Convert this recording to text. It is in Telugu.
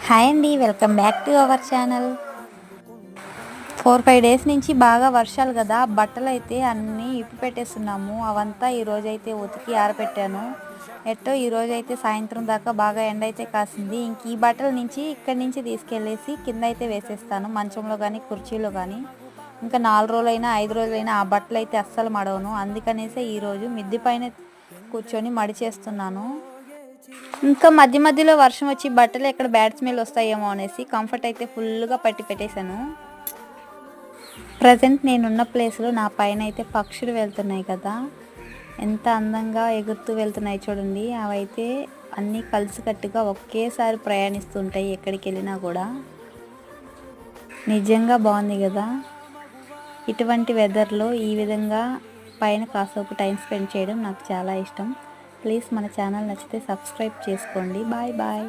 హాయ్ అండి, welcome back to our channel. 4-5 days నుంచి బాగా వర్షాలు కదా, బట్టలు అయితే అన్నీ ఇప్పి పెట్టేస్తున్నాము. అవంతా ఈరోజైతే ఉతికి ఆరబెట్టాను. ఎట్టో ఈరోజైతే సాయంత్రం దాకా బాగా ఎండ అయితే కాసింది. ఇంక ఈ బట్టల నుంచి ఇక్కడి నుంచి తీసుకెళ్ళేసి కింద అయితే వేసేస్తాను, మంచంలో కానీ కుర్చీలో కానీ. ఇంకా 4 రోజులైనా 5 రోజులైనా ఆ బట్టలు అయితే అస్సలు మడవను. అందుకనేసే ఈరోజు మిద్ది పైన కూర్చొని మడిచేస్తున్నాను. ఇంకా మధ్య మధ్యలో వర్షం వచ్చి బట్టలు ఎక్కడ బ్యాడ్ స్మెల్ వస్తాయేమో అనేసి కంఫర్ట్ అయితే ఫుల్గా పట్టి పెట్టేశాను. ప్రజెంట్ నేనున్న ప్లేస్లో నా పైన అయితే పక్షులు వెళ్తున్నాయి కదా, ఎంత అందంగా ఎగురుతూ వెళ్తున్నాయి చూడండి. అవైతే అన్నీ కలిసికట్టుగా ఒకేసారి ప్రయాణిస్తుంటాయి ఎక్కడికి వెళ్ళినా కూడా. నిజంగా బాగుంది కదా. ఇటువంటి వెదర్లో ఈ విధంగా పైన కాసేపు టైం స్పెండ్ చేయడం నాకు చాలా ఇష్టం. ప్లీజ్ మన ఛానల్ నచ్చితే సబ్స్క్రైబ్ చేసుకోండి. Bye bye.